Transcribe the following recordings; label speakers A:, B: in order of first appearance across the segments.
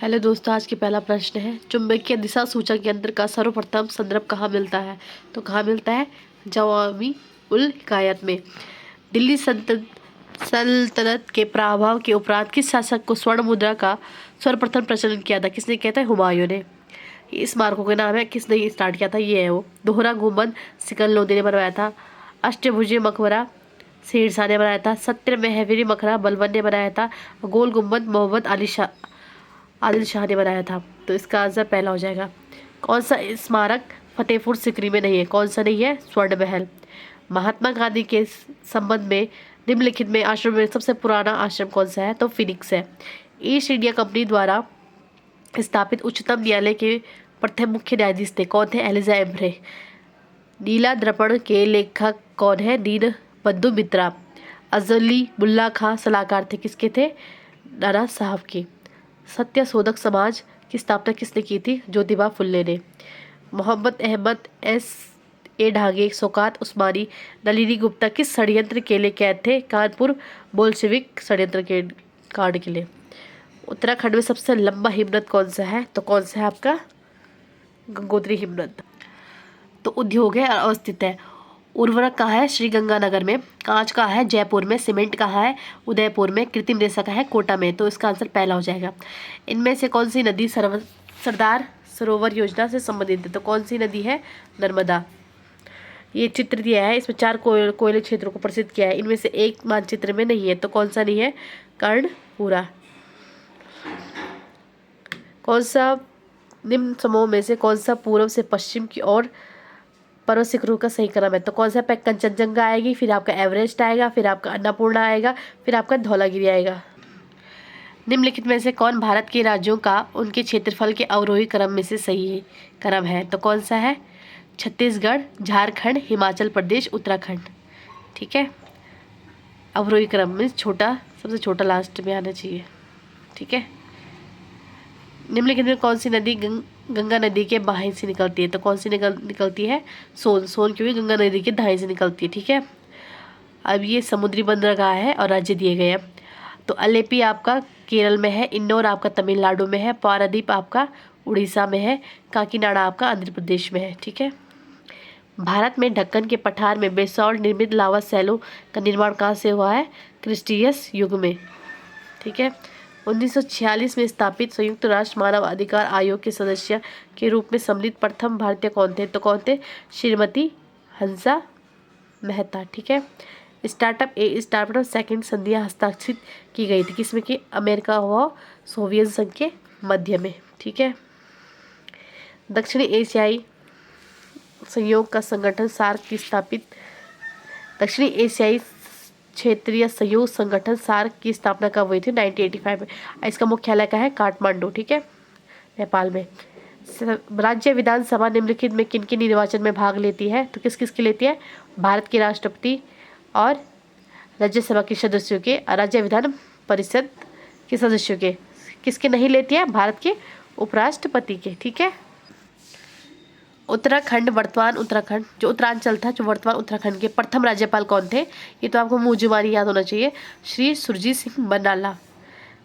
A: Hello दोस्तों, आज की पहला प्रश्न है चुंबकीय दिशा सूचक यंत्र का सर्वप्रथम संदर्भ कहाँ मिलता है? तो कहाँ मिलता है? जवामी उल हिकायत में। दिल्ली सल्तनत के प्रभाव के उपरांत किस शासक को स्वर्ण मुद्रा का सर्वप्रथम प्रचलन किया था? किसने किया था? हुमायूं ने। इस मार्कों के नाम है, किसने स्टार्ट किया था? ये है वो। दोहरा गुंबद सिकंदर लोधी ने बनवाया था। अष्टभुजी मकबरा शेरशाह ने बनाया था। सत्य महवीरी मकबरा बलबन ने बनाया था। गोल गुंबद मोहम्मद आदिल शाह ने बनाया था। तो इसका आंसर पहला हो जाएगा। कौन सा स्मारक फतेहपुर सिकरी में नहीं है? कौन सा नहीं है? स्वर्ण महल। महात्मा गांधी के संबंध में निम्नलिखित में आश्रम में सबसे पुराना आश्रम कौन सा है? तो फिनिक्स है। ईस्ट इंडिया कंपनी द्वारा स्थापित उच्चतम न्यायालय के प्रथम मुख्य न्यायाधीश थे? कौन थे? Elijah Embry. नीला दर्पण के लेखक कौन है? दीन बंधु मित्रा। अजली मुल्ला खां सलाहकार थे? किसके थे? नाना साहब के। सत्य शोधक समाज की स्थापना किसने की थी? ज्योतिबा फुल्ले ने। मोहम्मद अहमद ए ढांगे, शौकत उस्मानी, नलिनी गुप्ता किस षड्यंत्र के लिए कैद थे? कानपुर बोल्शेविक षड्यंत्र के कांड के लिए। उत्तराखंड में सबसे लंबा हिमनद कौन सा है? तो कौन सा है आपका? गंगोत्री हिमनद। तो उद्योग है और अवस्थित है। उर्वरक कहाँ है? श्री गंगानगर में। कांच कहाँ है? जयपुर में। सीमेंट कहाँ है? उदयपुर में। कृत्रिम रेशा कहाँ है? कोटा में। तो इसका आंसर पहला हो जाएगा। इनमें से कौन सी नदी सरदार सरोवर योजना से संबंधित है? तो कौन सी नदी है? नर्मदा। ये चित्र दिया है, इसमें 4 कोयले क्षेत्रों को प्रसिद्ध किया है। इनमें से एक मानचित्र में नहीं है, तो कौन सा नहीं है? कर्णपुरा। कौन सा निम्न समूह में से कौन सा पूर्व से पश्चिम की ओर पर्वत शिखरों का सही क्रम है? तो कौन सा? कंचनजंगा आएगी, फिर आपका एवरेस्ट आएगा, फिर आपका अन्नपूर्णा आएगा, फिर आपका धौलागिरी आएगा। निम्नलिखित में से कौन भारत के राज्यों का उनके क्षेत्रफल के अवरोही क्रम में से सही क्रम है? तो कौन सा है? छत्तीसगढ़, झारखंड, हिमाचल प्रदेश, उत्तराखंड। ठीक है, अवरोही क्रम में छोटा, सबसे छोटा लास्ट में आना चाहिए। ठीक है। निम्नलिखित में कौन सी नदी गंगा नदी के बाएं से निकलती है? तो कौन सी निकलती है? सोन क्योंकि गंगा नदी के दाएं से निकलती है। ठीक है। अब ये समुद्री बंदरगाह है और राज्य दिए गए हैं। तो अलेपी आपका केरल में है, इंदौर आपका तमिलनाडु में है, पारादीप आपका उड़ीसा में है, काकीनाडा आपका आंध्र प्रदेश में है। ठीक है। भारत में ढक्कन के पठार में बेसॉल्ट निर्मित लावा सैलो का निर्माण कहाँ से हुआ है? क्रिस्टियस युग में। ठीक है। 1946 में स्थापित संयुक्त राष्ट्र मानव अधिकार आयोग के सदस्य के रूप में सम्मिलित प्रथम भारतीय कौन थे? तो कौन थे? श्रीमती हंसा मेहता। ठीक है। स्टार्टअप सेकंड संधियां हस्ताक्षरित की गई थी किसमें? कि अमेरिका व सोवियत संघ के मध्य में। ठीक है। दक्षिणी एशियाई सहयोग का संगठन सार्क की स्थापित दक्षिणी एशियाई क्षेत्रीय सहयोग संगठन सार्क की स्थापना कब हुई थी? 1985 में। इसका मुख्यालय का है? काठमांडू। ठीक है, नेपाल में। राज्य विधानसभा निम्नलिखित में किन किन निर्वाचन में भाग लेती है? तो किस किस की लेती है? भारत के राष्ट्रपति और राज्यसभा के सदस्यों के, राज्य विधान परिषद के सदस्यों के। किसके नहीं लेती है? भारत के उपराष्ट्रपति के। ठीक है। उत्तराखंड, वर्तमान उत्तराखंड जो उत्तरांचल था, जो वर्तमान उत्तराखंड के प्रथम राज्यपाल कौन थे? ये तो आपको मुँह जुबानी याद होना चाहिए। श्री सुरजीत सिंह बरनाला।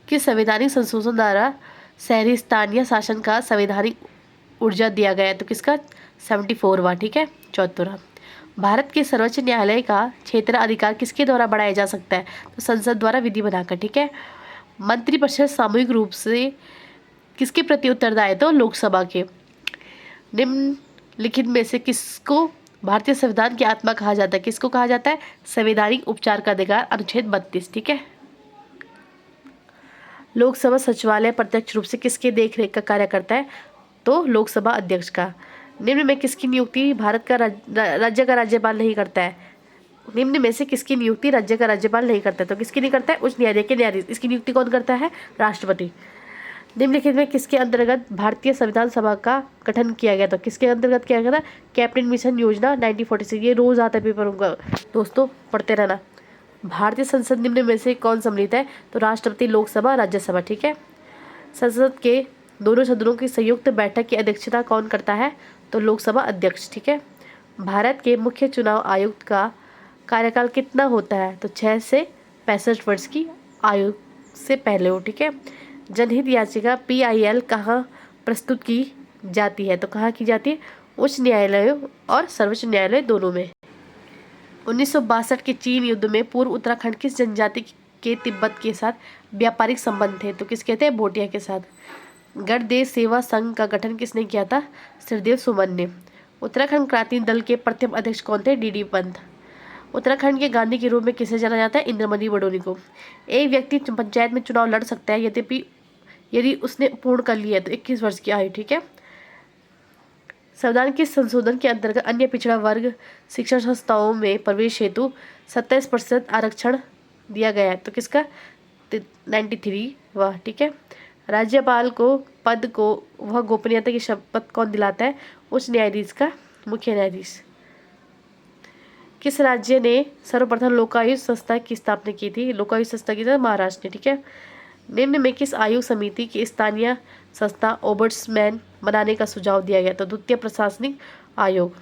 A: किस संवैधानिक संशोधन द्वारा शहरी स्थानीय शासन का संवैधानिक ऊर्जा दिया गया? तो किसका? 74वां। ठीक है, 74वां। भारत के सर्वोच्च न्यायालय का क्षेत्र अधिकार किसके द्वारा बढ़ाया जा सकता है? तो संसद द्वारा विधि बनाकर। ठीक है। मंत्रिपरिषद सामूहिक रूप से किसके प्रति उत्तरदायी? तो लोकसभा के। निम्नलिखित में से किसको भारतीय संविधान की आत्मा कहा जाता है? किसको कहा जाता है? संवैधानिक उपचार का अधिकार, अनुच्छेद 32। ठीक है। लोकसभा सचिवालय प्रत्यक्ष रूप से किसके देखरेख का कार्य करता है? तो लोकसभा अध्यक्ष का। निम्न में किसकी नियुक्ति भारत का राज्य का राज्यपाल नहीं करता है? निम्न में से किसकी नियुक्ति राज्य का राज्यपाल नहीं करता है? तो किसकी नहीं करता है? उच्च न्यायालय के न्यायाधीश। इसकी नियुक्ति कौन करता है? राष्ट्रपति। निम्नलिखित में किसके अंतर्गत भारतीय संविधान सभा का गठन किया गया था? किसके अंतर्गत किया गया था? कैबिनेट मिशन योजना 1946। ये रोज आता है पेपर होगा, दोस्तों पढ़ते रहना। भारतीय संसद निम्न में से कौन सम्मिलित है? तो राष्ट्रपति, लोकसभा, राज्यसभा। ठीक है। संसद के दोनों सदनों की संयुक्त बैठक की अध्यक्षता कौन करता है? तो लोकसभा अध्यक्ष। ठीक है। भारत के मुख्य चुनाव आयुक्त का कार्यकाल कितना होता है? तो 6 से 65 वर्ष की आयु से पहले हो। ठीक है। जनहित याचिका PIL कहाँ प्रस्तुत की जाती है? तो कहाँ की जाती है? उच्च न्यायालयों और सर्वोच्च न्यायालय दोनों में। 1962 के चीन युद्ध में पूर्व उत्तराखंड किस जनजाति के तिब्बत के साथ व्यापारिक संबंध थे? तो किसके थे? भोटिया के साथ। गणदेश सेवा संघ का गठन किसने किया था? श्रीदेव सुमन ने। उत्तराखंड क्रांति दल के प्रथम अध्यक्ष कौन थे? DD पंत। उत्तराखंड के गांधी के रूप में किसे जाना जाता है? इंद्रमणि बडोनी को। एक व्यक्ति पंचायत में चुनाव लड़ सकता है यदि उसने पूर्ण कर लिया है तो 21 वर्ष की आयु। ठीक है। संविधान के संशोधन के अंतर्गत अन्य पिछड़ा वर्ग शिक्षण संस्थाओं में प्रवेश हेतु 27% आरक्षण दिया गया है। तो किसका? 93 वाह। ठीक है। राज्यपाल को पद को वह गोपनीयता की शपथ कौन दिलाता है? उच्च न्यायाधीश का मुख्य न्यायाधीश। किस राज्य ने सर्वप्रथम लोकायुक्त संस्था की स्थापना की थी? लोकायुक्त संस्था की थी महाराष्ट्र ने। ठीक है। निम्न में किस आयोग समिति की स्थानीय संस्था ओबर्ट्समैन बनाने का सुझाव दिया गया? तो द्वितीय प्रशासनिक आयोग।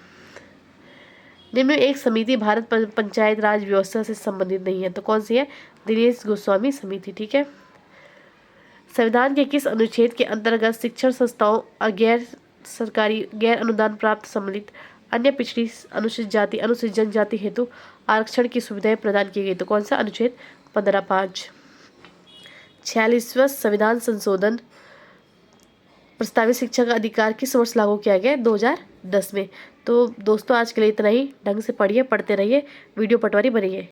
A: निम्न में एक समिति भारत पंचायत राज व्यवस्था से संबंधित नहीं है। तो कौन सी है? दिनेश गोस्वामी समिति। ठीक है। संविधान के किस अनुच्छेद के अंतर्गत शिक्षण संस्थाओं और गैर सरकारी गैर अनुदान प्राप्त सम्मिलित अन्य पिछड़ी अनुसूचित जाति अनुसूचित जनजाति हेतु आरक्षण की सुविधाएं प्रदान की गई? तो कौन सा? अनुच्छेद 15(5). 46वां संविधान संशोधन प्रस्तावित शिक्षा का अधिकार किस वर्ष लागू किया गया? 2010 में। तो दोस्तों आज के लिए इतना ही। ढंग से पढ़िए, पढ़ते रहिए, वीडियो पटवारी बनिए।